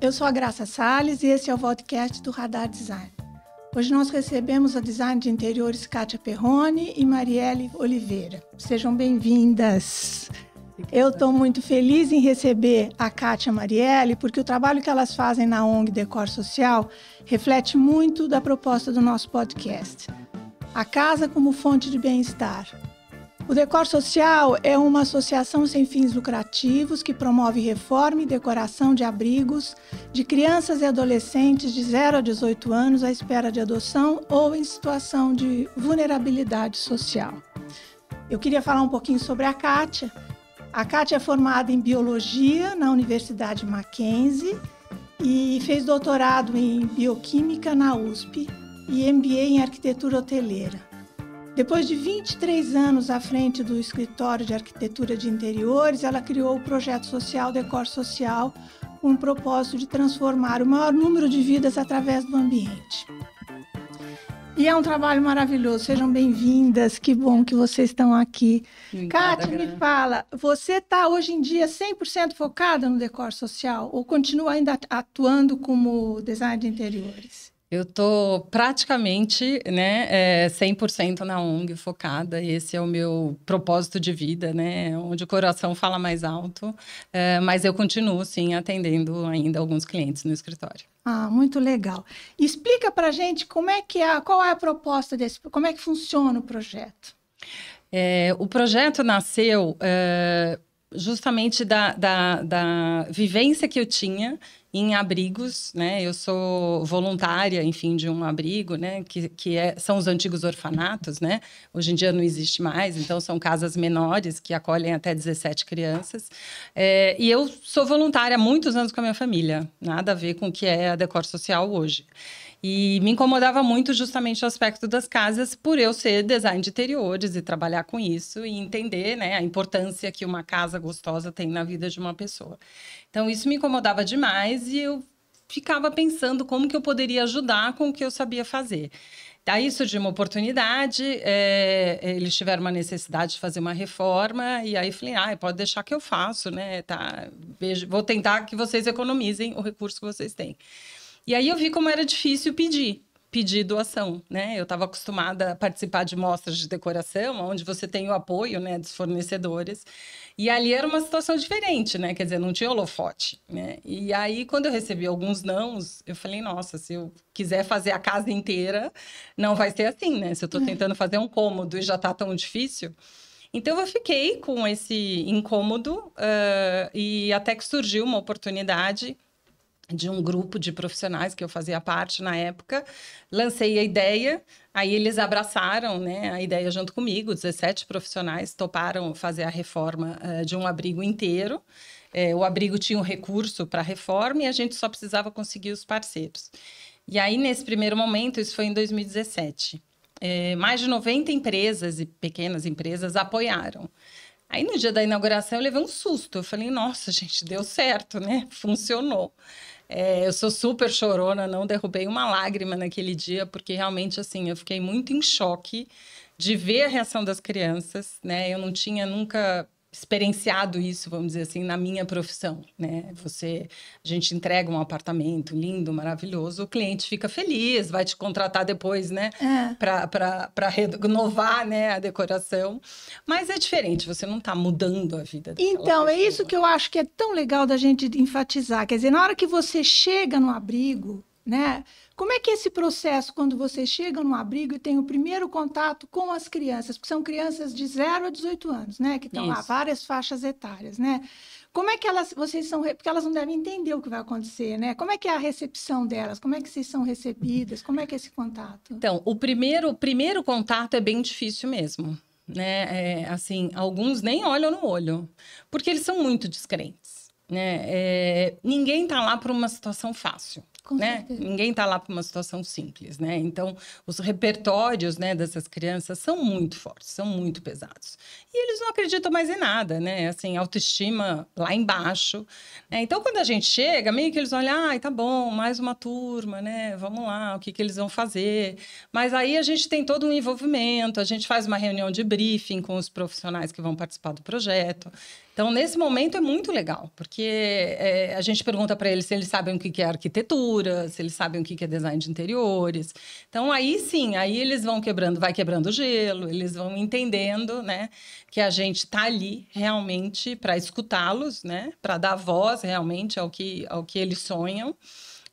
eu sou a Graça Salles e esse é o podcast do Radar Design. Hoje nós recebemos a design de interiores Kátia Perrone e Marielle Oliveira. Sejam bem-vindas. Eu estou muito feliz em receber a Kátia e a Marielle, porque o trabalho que elas fazem na ONG Decor Social reflete muito da proposta do nosso podcast. A casa como fonte de bem-estar. O Decor Social é uma associação sem fins lucrativos que promove reforma e decoração de abrigos de crianças e adolescentes de 0 a 18 anos à espera de adoção ou em situação de vulnerabilidade social. Eu queria falar um pouquinho sobre a Kátia. A Kátia é formada em Biologia na Universidade Mackenzie e fez doutorado em Bioquímica na USP e MBA em Arquitetura Hoteleira. Depois de 23 anos à frente do Escritório de Arquitetura de Interiores, ela criou o projeto social Decor Social com o propósito de transformar o maior número de vidas através do ambiente. E é um trabalho maravilhoso, sejam bem-vindas, que bom que vocês estão aqui. Kátia, me fala, você está hoje em dia 100% focada no decor social ou continua ainda atuando como designer de interiores? Eu estou praticamente 100% na ONG focada, esse é o meu propósito de vida, né? Onde o coração fala mais alto, mas eu continuo, sim, atendendo ainda alguns clientes no escritório. Ah, muito legal. Explica para a gente qual é a proposta como é que funciona o projeto. O projeto nasceu justamente da vivência que eu tinha em abrigos, né? Eu sou voluntária, enfim, de um abrigo, né? São os antigos orfanatos, né? Hoje em dia não existe mais, então são casas menores que acolhem até 17 crianças. E eu sou voluntária há muitos anos com a minha família, nada a ver com o que é a Decor Social hoje. E me incomodava muito justamente o aspecto das casas por eu ser design de interiores e trabalhar com isso e entender, né, a importância que uma casa gostosa tem na vida de uma pessoa. Então, isso me incomodava demais e eu ficava pensando como que eu poderia ajudar com o que eu sabia fazer. Daí surgiu uma oportunidade, eles tiveram uma necessidade de fazer uma reforma e aí falei, pode deixar que eu faço, né? Tá, vou tentar que vocês economizem o recurso que vocês têm. E aí eu vi como era difícil pedir doação, né? Eu estava acostumada a participar de mostras de decoração, onde você tem o apoio, né, dos fornecedores. E ali era uma situação diferente, né? Quer dizer, não tinha holofote, né? E aí, quando eu recebi alguns nãos, eu falei, nossa, se eu quiser fazer a casa inteira, não vai ser assim, né? Se eu estou tentando fazer um cômodo e já está tão difícil. Então, eu fiquei com esse incômodo e até que surgiu uma oportunidade de um grupo de profissionais que eu fazia parte na época, lancei a ideia, aí eles abraçaram, né, a ideia junto comigo, 17 profissionais toparam fazer a reforma de um abrigo inteiro, o abrigo tinha um recurso para a reforma e a gente só precisava conseguir os parceiros. E aí, nesse primeiro momento, isso foi em 2017, mais de 90 empresas e pequenas empresas apoiaram. Aí, no dia da inauguração, eu levei um susto. Eu falei, nossa, gente, deu certo, né? Funcionou. Eu sou super chorona, não derrubei uma lágrima naquele dia, porque realmente, assim, eu fiquei muito em choque de ver a reação das crianças, né? Eu não tinha nunca experienciado isso, vamos dizer assim, na minha profissão, né? A gente entrega um apartamento lindo, maravilhoso, o cliente fica feliz, vai te contratar depois, né? Para renovar, né, a decoração. Mas é diferente, você não está mudando a vida daquela pessoa. É isso que eu acho que é tão legal da gente enfatizar. Quer dizer, na hora que você chega no abrigo, né? Como é que é esse processo, quando você chega no abrigo e tem o primeiro contato com as crianças? Porque são crianças de 0 a 18 anos, né? Que estão lá, várias faixas etárias, né? Como é que vocês são... Porque elas não devem entender o que vai acontecer, né? Como é que é a recepção delas? Como é que vocês são recebidas? Como é que é esse contato? Então, o primeiro contato é bem difícil mesmo, né? Assim, alguns nem olham no olho, porque eles são muito descrentes, né? Ninguém está lá por uma situação fácil. né? Ninguém está lá para uma situação simples, né? Então, os repertórios, né, dessas crianças são muito fortes, são muito pesados. E eles não acreditam mais em nada, né? Assim, autoestima lá embaixo, né? Então, quando a gente chega, meio que eles olham, tá bom, mais uma turma, né? Vamos lá, o que eles vão fazer? Mas aí a gente tem todo um envolvimento, a gente faz uma reunião de briefing com os profissionais que vão participar do projeto. Então, nesse momento é muito legal, porque a gente pergunta para eles se eles sabem o que é arquitetura, se eles sabem o que é design de interiores. Então, aí sim, aí eles vão vai quebrando o gelo, eles vão entendendo, né, que a gente está ali realmente para escutá-los, né, para dar voz realmente ao que eles sonham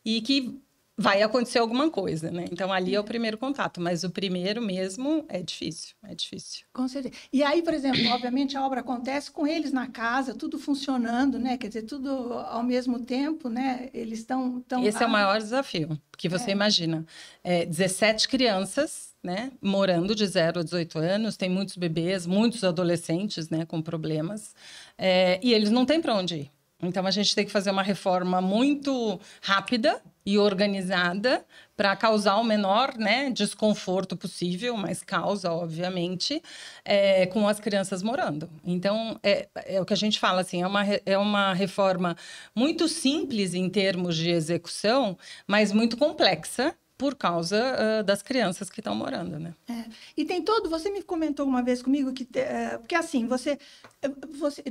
e que vai acontecer alguma coisa, né? Então, ali é o primeiro contato, mas o primeiro mesmo é difícil, é difícil. Com certeza. E aí, por exemplo, obviamente a obra acontece com eles na casa, tudo funcionando, né? Quer dizer, tudo ao mesmo tempo, né? Eles estão... Esse é o maior desafio, porque você imagina, 17 crianças, né? Morando de 0 a 18 anos, tem muitos bebês, muitos adolescentes, né? Com problemas, e eles não têm para onde ir. Então, a gente tem que fazer uma reforma muito rápida e organizada para causar o menor, né, desconforto possível, mas causa, obviamente, com as crianças morando. Então, é o que a gente fala, assim, é uma reforma muito simples em termos de execução, mas muito complexa, por causa das crianças que estão morando, né? E tem você me comentou uma vez comigo que, porque assim, você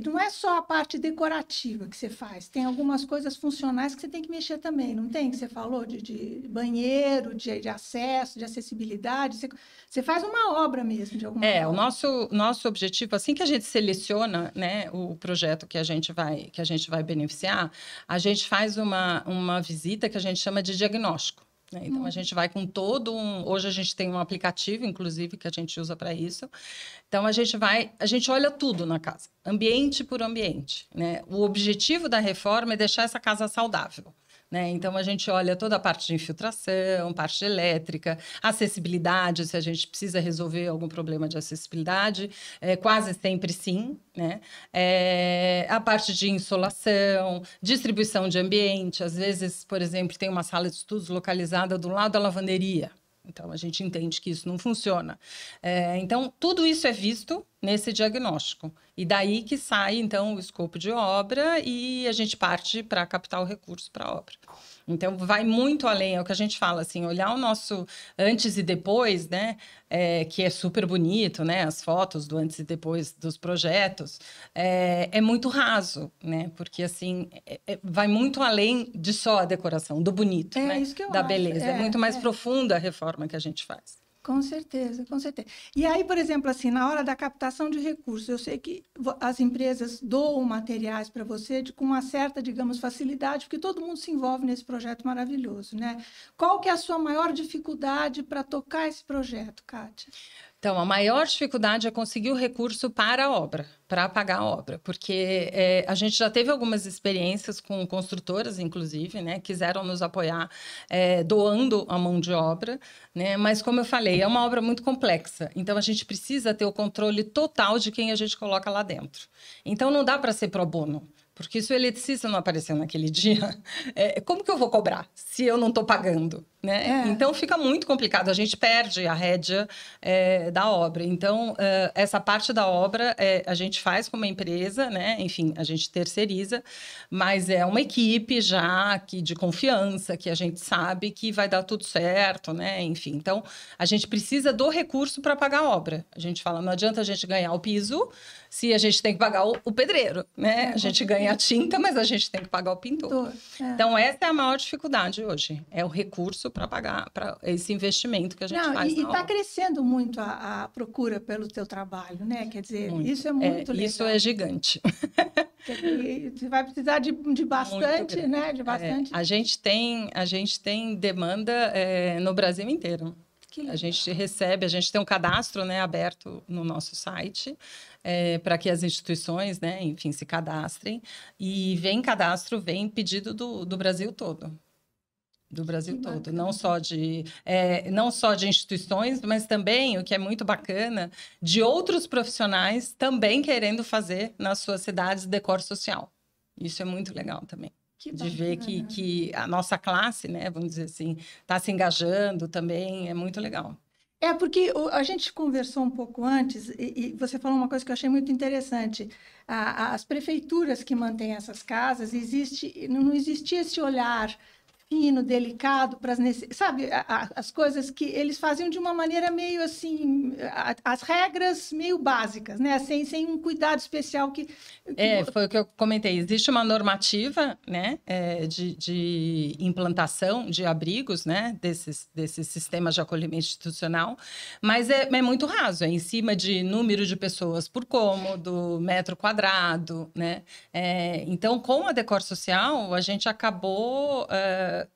não é só a parte decorativa que você faz, tem algumas coisas funcionais que você tem que mexer também, não tem? Que você falou de banheiro, de acesso, de acessibilidade, você faz uma obra mesmo, de alguma forma. O nosso objetivo, assim que a gente seleciona, né, o projeto que a gente vai beneficiar, a gente faz uma visita que a gente chama de diagnóstico. Então, a gente vai com Hoje a gente tem um aplicativo, inclusive, que a gente usa para isso. Então, a gente olha tudo na casa, ambiente por ambiente, né? O objetivo da reforma é deixar essa casa saudável, né? Então, a gente olha toda a parte de infiltração, parte elétrica, acessibilidade, se a gente precisa resolver algum problema de acessibilidade, quase sempre sim, né? A parte de insolação, distribuição de ambiente. Às vezes, por exemplo, tem uma sala de estudos localizada do lado da lavanderia. Então, a gente entende que isso não funciona. Então, tudo isso é visto nesse diagnóstico. E daí que sai, então, o escopo de obra e a gente parte para captar o recurso para a obra. Então, vai muito além, é o que a gente fala, assim, olhar o nosso antes e depois, né, que é super bonito, né, as fotos do antes e depois dos projetos, é muito raso, né, porque, assim, vai muito além de só a decoração, do bonito, né, isso que eu da acho. beleza, é muito mais profunda a reforma que a gente faz. Com certeza, com certeza. E aí, por exemplo, assim, na hora da captação de recursos, eu sei que as empresas doam materiais para você com uma certa, digamos, facilidade, porque todo mundo se envolve nesse projeto maravilhoso, né? Qual que é a sua maior dificuldade para tocar esse projeto, Kátia? Então, a maior dificuldade é conseguir o recurso para a obra, para pagar a obra, porque a gente já teve algumas experiências com construtoras, inclusive, né, quiseram nos apoiar doando a mão de obra, né, mas, como eu falei, é uma obra muito complexa, então a gente precisa ter o controle total de quem a gente coloca lá dentro. Então, não dá para ser pro bono. Porque se o eletricista não apareceu naquele dia, como que eu vou cobrar se eu não estou pagando? Né? Então, fica muito complicado. A gente perde a rédea da obra. Então, essa parte da obra a gente faz com uma empresa, né? Enfim, a gente terceiriza, mas é uma equipe já de confiança, que a gente sabe que vai dar tudo certo, né? Enfim, então, a gente precisa do recurso para pagar a obra. A gente fala, não adianta a gente ganhar o piso se a gente tem que pagar o pedreiro, né? A gente ganha a tinta, mas a gente tem que pagar o pintor. Então, essa é a maior dificuldade hoje, é o recurso para pagar para esse investimento que a gente faz. E está crescendo muito a procura pelo teu trabalho, né? Quer dizer, muito. Isso é muito legal. Isso é gigante. Você vai precisar de bastante, né? De bastante. A gente tem demanda no Brasil inteiro. A gente recebe, a gente tem um cadastro, né, aberto no nosso site para que as instituições, né, enfim, se cadastrem. E vem pedido do Brasil todo. Do Brasil todo, não só de instituições, mas também, o que é muito bacana, de outros profissionais também querendo fazer nas suas cidades decor social. Isso é muito legal também. de ver que a nossa classe, né, vamos dizer assim, está se engajando também, é muito legal. Porque a gente conversou um pouco antes e você falou uma coisa que eu achei muito interessante. As prefeituras que mantêm essas casas, não existia esse olhar fino, delicado para sabe, as coisas que eles faziam de uma maneira meio assim, as regras meio básicas, né? Sem um cuidado especial foi o que eu comentei. Existe uma normativa, né, de implantação de abrigos, né, desses sistemas de acolhimento institucional, mas é muito raso, é em cima de número de pessoas por cômodo, metro quadrado, né? Então, com a Decor Social, a gente acabou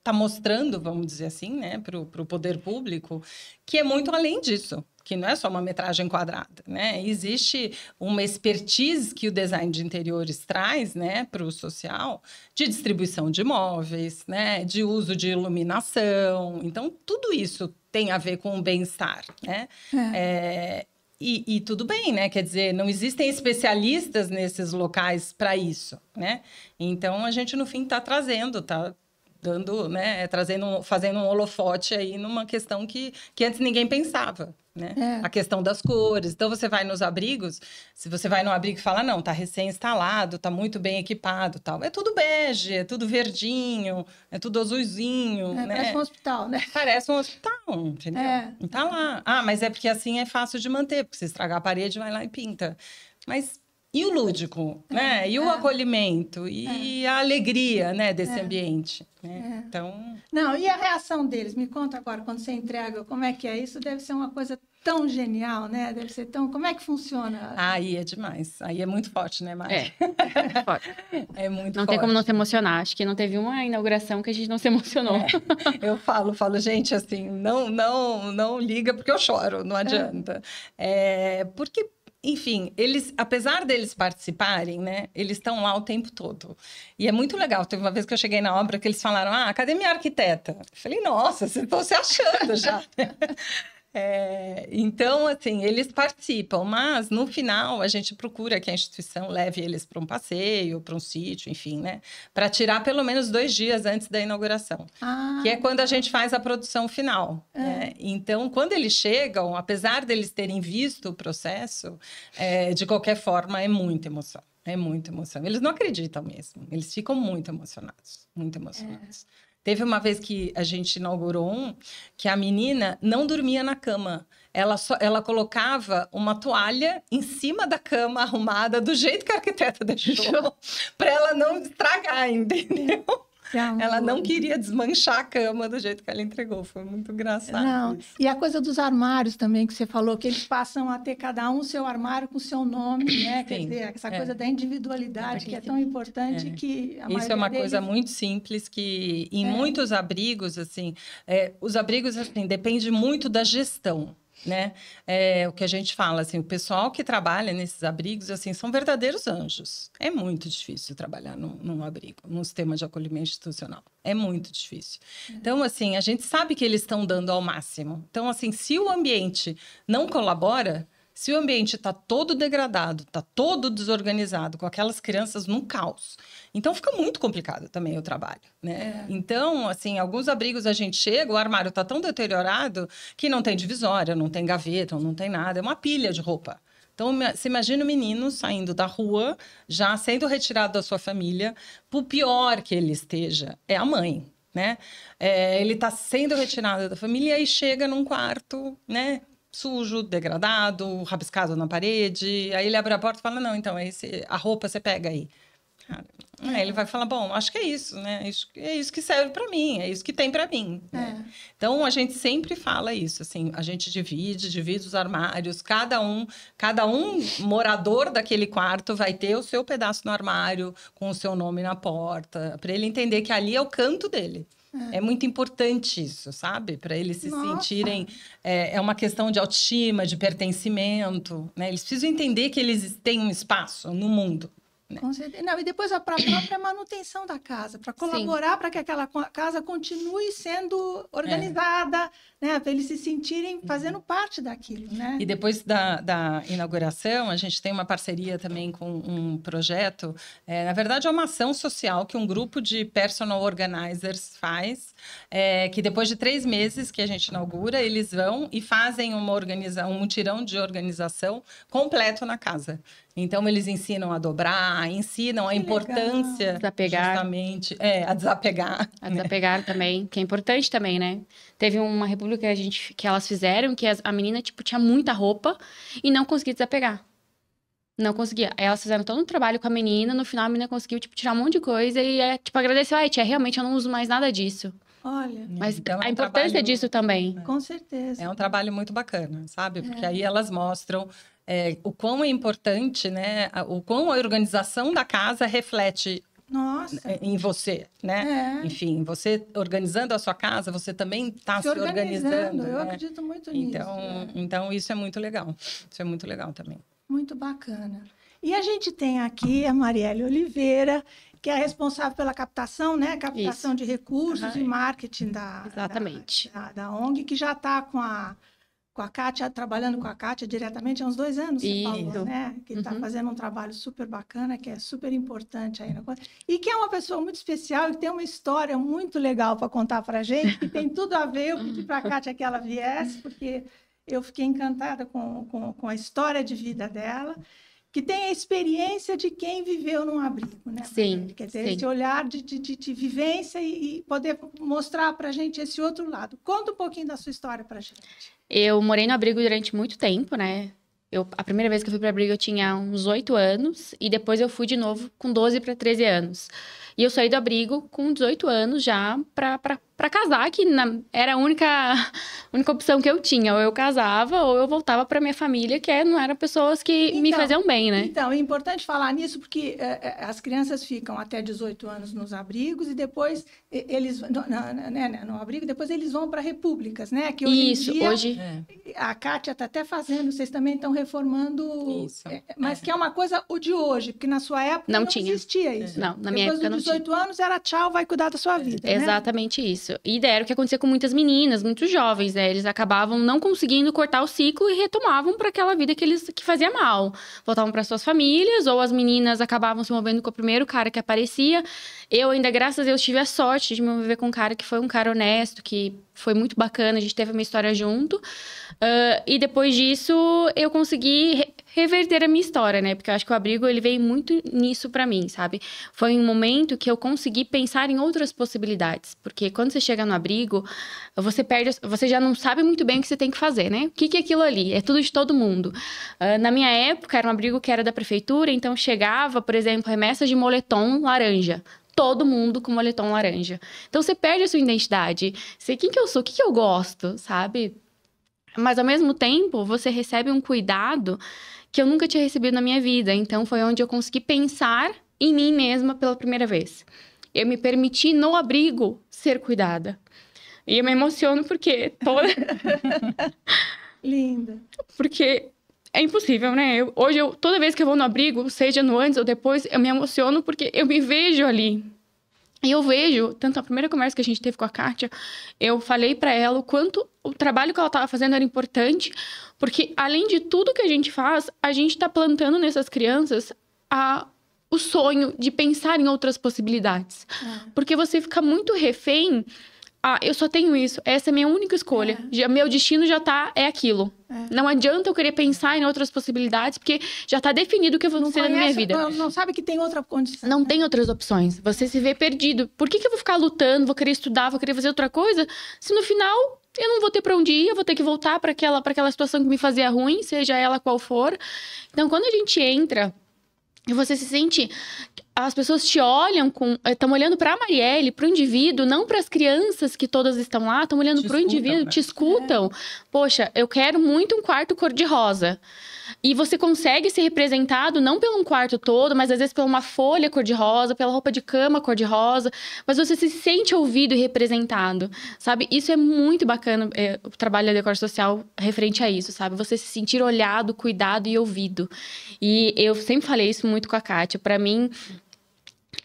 tá mostrando, vamos dizer assim, né, para o poder público, que é muito além disso, que não é só uma metragem quadrada, né? Existe uma expertise que o design de interiores traz, né, para o social, de distribuição de imóveis, né, de uso de iluminação. Então, tudo isso tem a ver com o bem-estar, né? E tudo bem, né? Quer dizer, não existem especialistas nesses locais para isso, né? Então, a gente, no fim, está trazendo, dando, né, fazendo um holofote aí numa questão que antes ninguém pensava, né? A questão das cores. Então, você vai nos abrigos, se você vai num abrigo e fala, não, tá recém-instalado, tá muito bem equipado, tal. É tudo bege, é tudo verdinho, é tudo azulzinho, né? Parece um hospital, né? Parece um hospital, entendeu? Não tá lá. Mas é porque assim é fácil de manter, porque se estragar a parede, vai lá e pinta. Mas... E o lúdico, né? E o acolhimento, e a alegria, né, desse ambiente. Né? Então... Não, e a reação deles? Me conta agora, quando você entrega, como é que é? Isso deve ser uma coisa tão genial, né? Deve ser tão... Como é que funciona? Aí é demais. Aí é muito forte, né, Mari? É forte. É muito não forte. Tem como não se emocionar. Acho que não teve uma inauguração que a gente não se emocionou. Eu falo, gente, assim, não liga porque eu choro, não adianta. Porque... Enfim, eles, apesar deles participarem, né, eles estão lá o tempo todo. E é muito legal. Teve uma vez que eu cheguei na obra que eles falaram, cadê minha arquiteta? Eu falei, nossa, vocês estão se achando já. Então, assim, eles participam, mas no final a gente procura que a instituição leve eles para um passeio, para um sítio, enfim, né? Para tirar pelo menos 2 dias antes da inauguração, que é quando a gente faz a produção final. Né? Então, quando eles chegam, apesar deles terem visto o processo, de qualquer forma, é muita emoção. É muita emoção. Eles não acreditam mesmo, eles ficam muito emocionados, muito emocionados. Teve uma vez que a gente inaugurou que a menina não dormia na cama. Ela colocava uma toalha em cima da cama arrumada, do jeito que a arquiteta deixou, para ela não estragar, entendeu? Ela não queria desmanchar a cama do jeito que ela entregou. Foi muito engraçado. E a coisa dos armários também, que você falou, que eles passam a ter cada um o seu armário com o seu nome, né? Quer dizer, essa coisa da individualidade que é tão importante que a Isso é uma coisa muito simples que em muitos abrigos, assim, os abrigos, assim, depende muito da gestão. Né? O que a gente fala, assim, o pessoal que trabalha nesses abrigos, assim, são verdadeiros anjos. É muito difícil trabalhar num abrigo, num sistema de acolhimento institucional. É muito difícil. Então, assim, a gente sabe que eles estão dando ao máximo. Então, assim, se o ambiente não colabora, se o ambiente está todo degradado, está todo desorganizado, com aquelas crianças num caos, então fica muito complicado também o trabalho, né? Então, assim, alguns abrigos a gente chega, o armário está tão deteriorado que não tem divisória, não tem gaveta, não tem nada, é uma pilha de roupa. Então, você imagina o menino saindo da rua, já sendo retirado da sua família, por pior que ele esteja, é a mãe, né? Ele está sendo retirado da família e aí chega num quarto, né? Sujo, degradado, rabiscado na parede. Aí ele abre a porta e fala, não, então, a roupa você pega aí. Aí ele vai falar, bom, acho que é isso, né? É isso que serve para mim, é isso que tem para mim. Né? Então, a gente sempre fala isso, assim, a gente divide os armários, cada um morador daquele quarto vai ter o seu pedaço no armário, com o seu nome na porta, para ele entender que ali é o canto dele. É muito importante isso, sabe? Para eles se sentirem... É uma questão de autoestima, de pertencimento, né? Eles precisam entender que eles têm um espaço no mundo. né? Com certeza. Não, e depois para a própria manutenção da casa, para colaborar para que aquela casa continue sendo organizada, né? Para eles se sentirem fazendo parte daquilo, né? E depois da inauguração, a gente tem uma parceria também com um projeto, na verdade é uma ação social que um grupo de personal organizers faz, que depois de 3 meses que a gente inaugura, eles vão e fazem um mutirão de organização completo na casa. Então, eles ensinam a dobrar, ensinam a importância, desapegar. Justamente, a desapegar. A desapegar também, que é importante também, né? Teve uma república que elas fizeram, que a menina, tipo, tinha muita roupa e não conseguia desapegar. Não conseguia. Aí elas fizeram todo um trabalho com a menina, no final a menina conseguiu, tipo, tirar um monte de coisa e, tipo, agradeceu. Ai, tia, realmente eu não uso mais nada disso. Olha. Mas então, a importância disso também. Com certeza. É um trabalho muito bacana, sabe? Porque aí elas mostram o quão é importante, né? O quão a organização da casa reflete em você, né? Enfim, você organizando a sua casa, você também está se organizando. Eu acredito muito nisso. Então, isso é muito legal. Isso é muito legal também. Muito bacana. E a gente tem aqui a Marielle Oliveira, que é responsável pela captação, né? Captação de recursos e marketing Exatamente. Da ONG, que já está com a Kátia, trabalhando com a Kátia diretamente há uns 2 anos, você falou, né? Que está fazendo um trabalho super bacana, que é super importante aí na coisa. E que é uma pessoa muito especial e que tem uma história muito legal para contar para a gente, que tem tudo a ver. Eu pedi para a Kátia que ela viesse, porque eu fiquei encantada com a história de vida dela, que tem a experiência de quem viveu num abrigo, né? Sim. Quer dizer, esse olhar de vivência e poder mostrar para a gente esse outro lado. Conta um pouquinho da sua história para a gente. Eu morei no abrigo durante muito tempo, né? A primeira vez que eu fui para abrigo eu tinha uns 8 anos e depois eu fui de novo com 12 para 13 anos. E eu saí do abrigo com 18 anos já para casar, que era a única opção que eu tinha. Ou eu casava ou eu voltava para minha família, que não eram pessoas que me faziam bem, né? Então, é importante falar nisso porque as crianças ficam até 18 anos nos abrigos e depois eles no abrigo, depois eles vão para repúblicas, né? Que hoje Isso, em dia, hoje a Kátia está até fazendo, vocês também estão reformando, isso. Mas que é uma coisa o de hoje, porque na sua época não existia isso. Não, na minha época não tinha. Depois dos 18 anos era tchau, vai cuidar da sua vida, né? Exatamente isso. E daí era o que acontecia com muitas meninas, muitos jovens, né? Eles acabavam não conseguindo cortar o ciclo e retomavam para aquela vida que fazia mal. Voltavam para suas famílias, ou as meninas acabavam se movendo com o primeiro cara que aparecia. Eu ainda, graças a Deus, tive a sorte de me envolver com um cara que foi um cara honesto, que foi muito bacana, a gente teve uma história junto. E depois disso, eu consegui reverter a minha história, né? Porque eu acho que o abrigo, ele veio muito nisso pra mim, sabe? Foi um momento que eu consegui pensar em outras possibilidades. Porque quando você chega no abrigo, você já não sabe muito bem o que você tem que fazer, né? O que é aquilo ali? É tudo de todo mundo. Na minha época, era um abrigo que era da prefeitura, então chegava, por exemplo, remessa de moletom laranja. Todo mundo com moletom laranja. Então, você perde a sua identidade. Quem que eu sou? O que eu gosto, sabe? Mas, ao mesmo tempo, você recebe um cuidado que eu nunca tinha recebido na minha vida. Então, foi onde eu consegui pensar em mim mesma pela primeira vez. Eu me permiti, no abrigo, ser cuidada. E eu me emociono porque Linda. Porque é impossível, né? Hoje, toda vez que eu vou no abrigo, seja no antes ou depois, eu me emociono porque eu me vejo ali. E eu vejo, tanto a primeira conversa que a gente teve com a Kátia, eu falei pra ela o quanto o trabalho que ela estava fazendo era importante, porque além de tudo que a gente faz, a gente está plantando nessas crianças o sonho de pensar em outras possibilidades. Porque você fica muito refém, eu só tenho isso, essa é a minha única escolha, meu destino já é aquilo. Não adianta eu querer pensar em outras possibilidades, porque já está definido o que eu vou ser na minha vida. Não sabe que tem outra condição. Não tem outras opções. Você se vê perdido. Por que eu vou ficar lutando, vou querer estudar, vou querer fazer outra coisa, se no final eu não vou ter para onde ir, eu vou ter que voltar para aquela situação que me fazia ruim, seja ela qual for. Então, quando a gente entra e você se sente as pessoas te olham estão olhando para a Marielle, para o indivíduo, não para as crianças que todas estão lá, estão olhando para o indivíduo, né? Te escutam. Poxa, eu quero muito um quarto cor-de-rosa. E você consegue ser representado não pelo um quarto todo, mas às vezes por uma folha cor-de-rosa, pela roupa de cama cor-de-rosa, mas você se sente ouvido e representado, sabe? Isso é muito bacana, o trabalho da Decor Social referente a isso, sabe? Você se sentir olhado, cuidado e ouvido. E eu sempre falei isso muito com a Kátia. Para mim,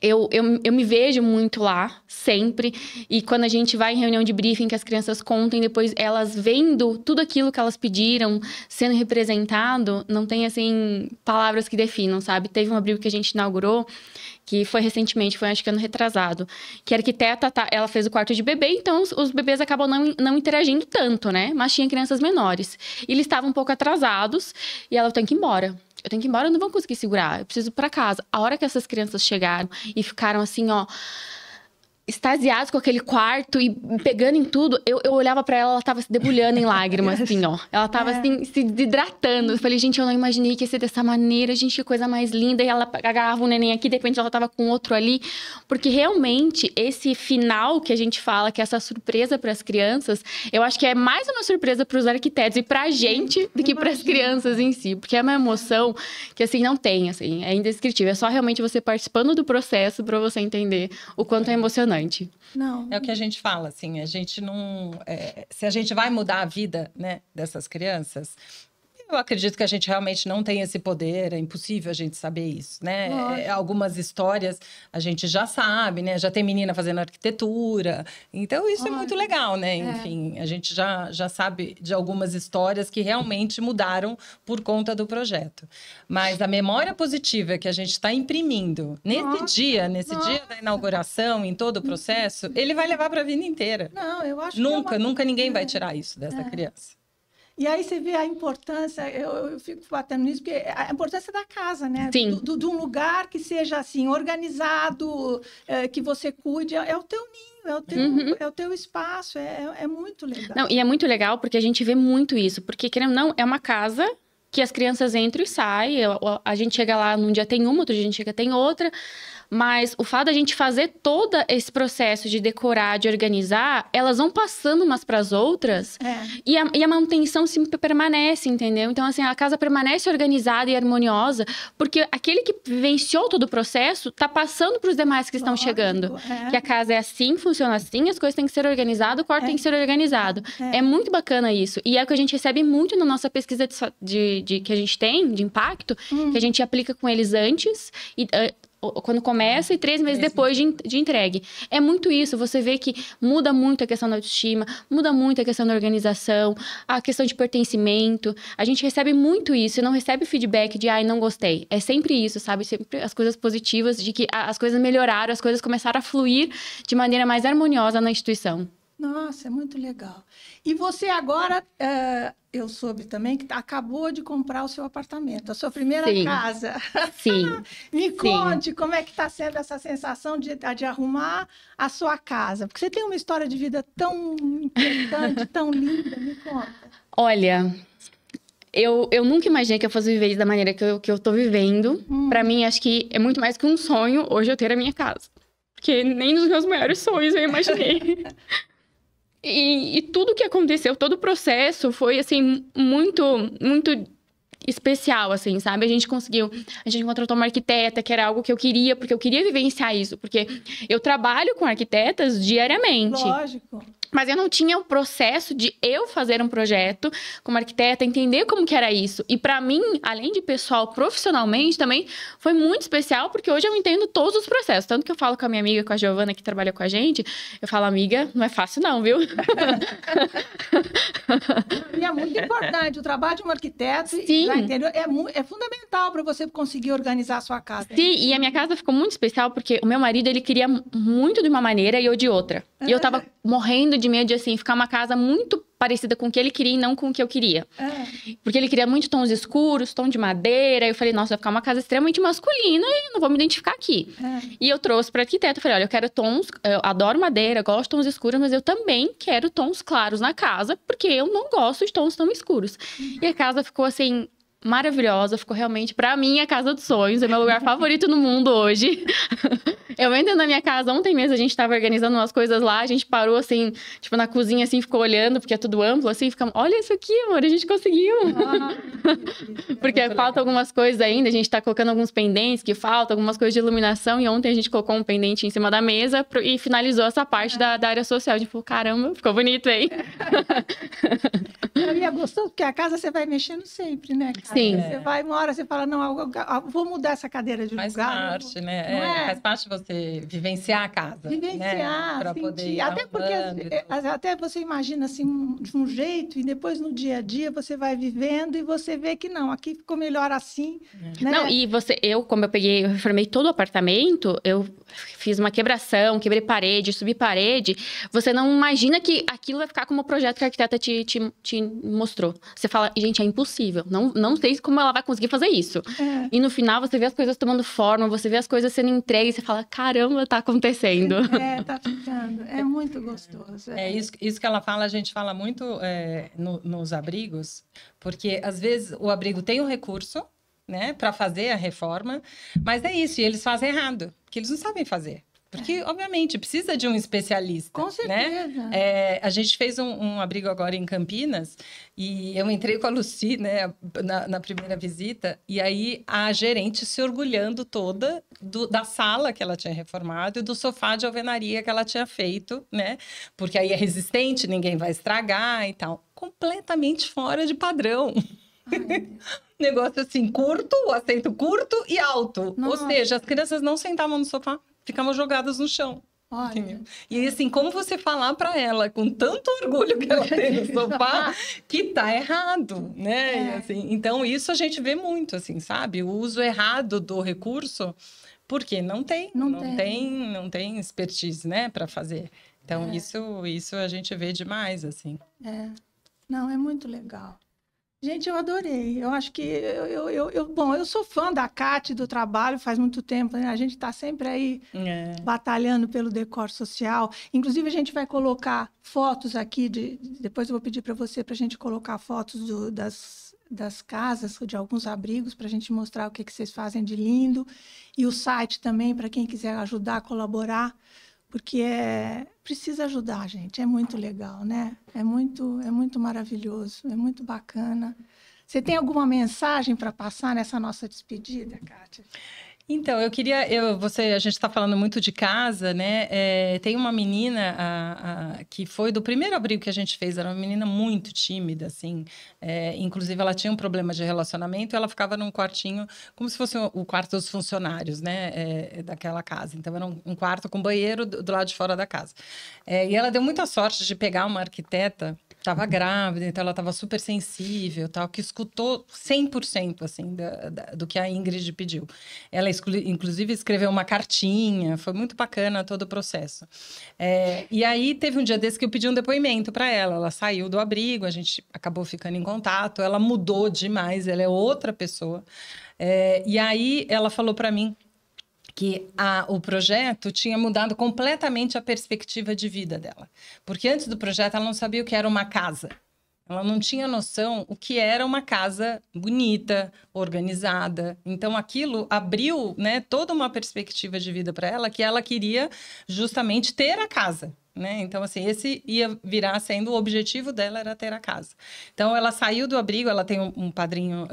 eu me vejo muito lá, sempre. E quando a gente vai em reunião de briefing, que as crianças contem, depois elas vendo tudo aquilo que elas pediram sendo representado, não tem, assim, palavras que definam, sabe? Teve um abrigo que a gente inaugurou, que foi recentemente, foi acho que ano retrasado, que a arquiteta, ela fez o quarto de bebê, então os bebês acabam não interagindo tanto, né? Mas tinha crianças menores. E eles estavam um pouco atrasados, e ela tem que ir embora. Eu tenho que ir embora, eu não vou conseguir segurar, eu preciso ir pra casa. A hora que essas crianças chegaram e ficaram assim, ó, extasiadas com aquele quarto e pegando em tudo, eu olhava pra ela tava se debulhando em lágrimas, assim, ó. Ela tava, assim, se desidratando. Eu falei, gente, eu não imaginei que ia ser dessa maneira, gente, que coisa mais linda. E ela agarrava um neném aqui, de repente ela tava com outro ali. Porque, realmente, esse final que a gente fala, que é essa surpresa pras crianças, eu acho que é mais uma surpresa pros arquitetos e pra gente do que pras crianças em si. Porque é uma emoção que, assim, não tem, assim, é indescritível. É só realmente você participando do processo pra você entender o quanto é emocionante. Não. É o que a gente fala, assim, a gente não... se a gente vai mudar a vida, né, dessas crianças, eu acredito que a gente realmente não tem esse poder, é impossível a gente saber isso, né? Algumas histórias a gente já sabe, né? Já tem menina fazendo arquitetura, então isso é muito legal, né? Enfim, a gente já sabe de algumas histórias que realmente mudaram por conta do projeto. Mas a memória positiva que a gente está imprimindo nesse dia da inauguração, em todo o processo, ele vai levar para a vida inteira. Não, eu acho nunca ninguém vai tirar isso dessa criança. E aí você vê a importância, eu fico batendo nisso, porque a importância da casa, né? Sim. De um lugar que seja assim, organizado, que você cuide, é o teu ninho, é o teu espaço, é muito legal. Não, e é muito legal porque a gente vê muito isso, porque, querendo ou não, é uma casa que as crianças entram e saem, a gente chega lá, num dia tem uma, outro dia a gente chega tem outra. Mas o fato da gente fazer todo esse processo de decorar, de organizar, elas vão passando umas para as outras e a manutenção sempre permanece, entendeu? Então, assim, a casa permanece organizada e harmoniosa porque aquele que vivenciou todo o processo tá passando para os demais que estão chegando. Que a casa é assim, funciona assim, as coisas têm que ser organizadas, o quarto tem que ser organizado. É muito bacana isso. E é o que a gente recebe muito na nossa pesquisa que a gente tem, de impacto, que a gente aplica com eles antes e... quando começa e 3 meses depois de entregue. É muito isso, você vê que muda muito a questão da autoestima, muda muito a questão da organização, a questão de pertencimento. A gente recebe muito isso e não recebe feedback de, não gostei. É sempre isso, sabe? Sempre as coisas positivas, de que as coisas melhoraram, as coisas começaram a fluir de maneira mais harmoniosa na instituição. Nossa, é muito legal. E você agora, eu soube também que acabou de comprar o seu apartamento, a sua primeira casa. Sim. Me conte como é que está sendo essa sensação de arrumar a sua casa. Porque você tem uma história de vida tão importante, tão linda. Me conta. Olha... Eu nunca imaginei que eu fosse viver da maneira que eu tô vivendo. Para mim, acho que é muito mais que um sonho hoje eu ter a minha casa. Porque nem nos meus maiores sonhos eu imaginei. E tudo que aconteceu, todo o processo foi, assim, muito, muito especial, assim, sabe? A gente contratou uma arquiteta, que era algo que eu queria, porque eu queria vivenciar isso. Porque eu trabalho com arquitetas diariamente. Lógico. Mas eu não tinha o processo de eu fazer um projeto como arquiteta, entender como que era isso. E para mim, além de pessoal, profissionalmente também, foi muito especial, porque hoje eu entendo todos os processos. Tanto que eu falo com a minha amiga, com a Giovana, que trabalha com a gente, eu falo, amiga, não é fácil não, viu? E é muito importante, o trabalho de um arquiteto, Sim. Já entendeu? É fundamental para você conseguir organizar a sua casa. Sim, e a minha casa ficou muito especial, porque o meu marido, ele queria muito de uma maneira e eu de outra. E eu tava morrendo de medo de, assim, ficar uma casa muito parecida com o que ele queria e não com o que eu queria. Porque ele queria muito tons escuros, tom de madeira. Eu falei, nossa, vai ficar uma casa extremamente masculina e eu não vou me identificar aqui. E eu trouxe para arquiteto, falei, olha, eu quero tons, eu adoro madeira, gosto de tons escuros, mas eu também quero tons claros na casa, porque eu não gosto de tons tão escuros. E a casa ficou, assim, maravilhosa, ficou realmente, pra mim, a casa dos sonhos, é meu lugar favorito no mundo hoje. Eu entro na minha casa, ontem mesmo a gente tava organizando umas coisas lá, a gente parou assim, tipo, na cozinha assim, ficou olhando, porque é tudo amplo, assim, ficamos, olha isso aqui, amor, a gente conseguiu. Porque falta algumas coisas ainda, a gente tá colocando alguns pendentes que faltam, algumas coisas de iluminação, e ontem a gente colocou um pendente em cima da mesa e finalizou essa parte da área social. A gente falou, caramba, ficou bonito, hein? E é gostoso, porque a casa você vai mexendo sempre, né? Cara? Sim. Você vai, uma hora você fala, não, vou mudar essa cadeira de Faz lugar. parte, né? Faz parte de você vivenciar a casa. Vivenciar, né? Pra sentir. poder ir Até porque arrumando até você imagina assim, de um jeito, e depois no dia a dia você vai vivendo e você vê que não, aqui ficou melhor assim. Né? Não, e como eu reformei todo o apartamento, eu fiz uma quebração, quebrei parede, subi parede. Você não imagina que aquilo vai ficar como o projeto que a arquiteta te mostrou. Você fala, gente, é impossível. Não sei como ela vai conseguir fazer isso. E no final você vê as coisas tomando forma, você vê as coisas sendo entregues, você fala, caramba, tá acontecendo. Tá ficando. É muito gostoso. Isso que ela fala, a gente fala muito nos abrigos, porque às vezes o abrigo tem um recurso, né, para fazer a reforma, mas é isso, e eles fazem errado, porque eles não sabem fazer. Porque, obviamente, precisa de um especialista. Com certeza. Né? A gente fez um abrigo agora em Campinas e eu entrei com a Lucy, né, na primeira visita, e aí a gerente se orgulhando toda da sala que ela tinha reformado e do sofá de alvenaria que ela tinha feito, né? Porque aí é resistente, ninguém vai estragar e tal. Completamente fora de padrão. Negócio assim, curto, assento curto e alto. Nossa. Ou seja, as crianças não sentavam no sofá, ficavam jogadas no chão. Olha. E assim, como você falar para ela com tanto orgulho que ela tem no sofá, que tá errado, né? E, assim, então, isso a gente vê muito, assim, sabe? O uso errado do recurso, porque não tem expertise, né, para fazer. Então, isso a gente vê demais, assim. Não, é muito legal. Gente, eu adorei. Eu acho que bom, eu sou fã da Cátia, do trabalho, faz muito tempo, né? A gente está sempre aí batalhando pelo decor social. Inclusive, a gente vai colocar fotos aqui, depois eu vou pedir para você para a gente colocar fotos das casas, de alguns abrigos, para a gente mostrar o que vocês fazem de lindo. E o site também, para quem quiser ajudar, colaborar. Porque precisa ajudar, gente. É muito legal, né? É muito maravilhoso, é muito bacana. Você tem alguma mensagem para passar nessa nossa despedida, Kátia? Então, a gente está falando muito de casa, né? Tem uma menina que foi do primeiro abrigo que a gente fez, era uma menina muito tímida, assim. Inclusive, ela tinha um problema de relacionamento, ela ficava num quartinho, como se fosse o quarto dos funcionários, né? Daquela casa. Então, era um quarto com banheiro do lado de fora da casa. E ela deu muita sorte de pegar uma arquiteta, estava grávida, então ela estava super sensível, tal, que escutou 100% assim, do que a Ingrid pediu. Ela, inclusive, escreveu uma cartinha, foi muito bacana todo o processo. E aí, teve um dia desse que eu pedi um depoimento para ela. Ela saiu do abrigo, a gente acabou ficando em contato, ela mudou demais, ela é outra pessoa. E aí, ela falou para mim que o projeto tinha mudado completamente a perspectiva de vida dela. Porque antes do projeto, ela não sabia o que era uma casa. Ela não tinha noção o que era uma casa bonita, organizada. Então, aquilo abriu, né, toda uma perspectiva de vida para ela, que ela queria justamente ter a casa. Né? Então, assim, esse ia virar sendo o objetivo dela, era ter a casa. Então, ela saiu do abrigo, ela tem um padrinho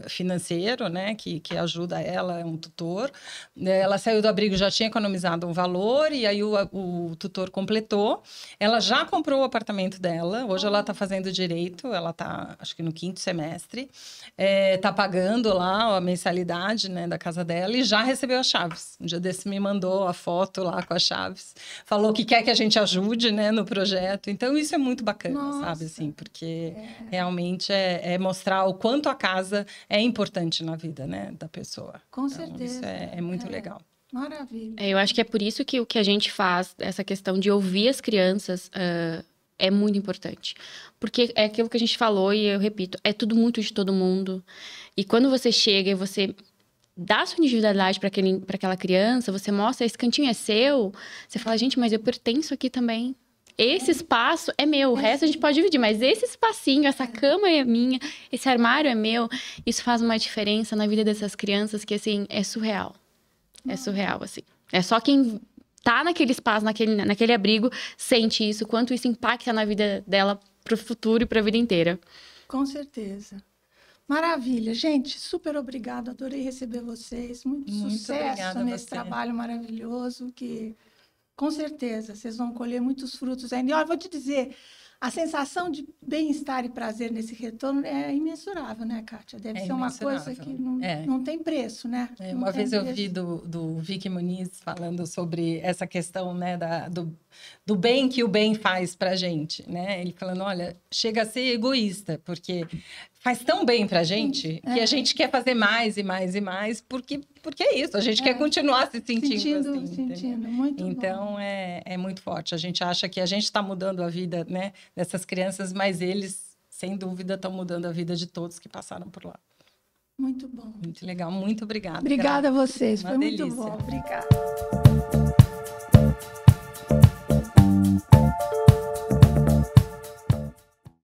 financeiro, né? Que ajuda ela, é um tutor. Ela saiu do abrigo, já tinha economizado um valor, e aí o tutor completou. Ela já comprou o apartamento dela, hoje ela está fazendo direito, ela está, acho que no 5º semestre, está pagando lá a mensalidade, né, da casa dela, e já recebeu as chaves. Um dia desse me mandou a foto lá com as chaves, falou que quer que a gente ajude, né, no projeto. Então, isso é muito bacana, Nossa. sabe? Assim, porque realmente é mostrar o quanto a casa é importante na vida, né, da pessoa. Com então, certeza. Isso é muito legal. Maravilha. Eu acho que é por isso que o que a gente faz, essa questão de ouvir as crianças, é muito importante. Porque é aquilo que a gente falou, e eu repito, é tudo muito de todo mundo. E quando você chega e você dá sua individualidade para aquela criança, você mostra, esse cantinho é seu, você fala, gente, mas eu pertenço aqui também. Esse espaço é meu, o resto a gente pode dividir, mas esse espacinho, essa cama é minha, esse armário é meu. Isso faz uma diferença na vida dessas crianças que, assim, é surreal. É surreal, assim. É só quem tá naquele espaço, naquele abrigo, sente isso, quanto isso impacta na vida dela pro futuro e pra vida inteira. Com certeza. Maravilha. Gente, super obrigada. Adorei receber vocês. Muito sucesso nesse trabalho maravilhoso que, com certeza, vocês vão colher muitos frutos ainda. E, olha, vou te dizer, a sensação de bem-estar e prazer nesse retorno é imensurável, né, Kátia? Deve ser uma coisa que não tem preço, né? Uma vez eu vi do Vicky Muniz falando sobre essa questão, né, do bem que o bem faz pra gente, né? Ele falando, olha, chega a ser egoísta, porque faz tão bem pra gente que a gente quer fazer mais e mais e mais, porque é isso, a gente quer continuar se sentindo assim. Muito então, bom. é muito forte. A gente acha que a gente está mudando a vida, né, dessas crianças, mas eles, sem dúvida, estão mudando a vida de todos que passaram por lá. Muito bom. Muito legal, muito obrigada. Obrigada a vocês, foi delícia. muito bom. Obrigada.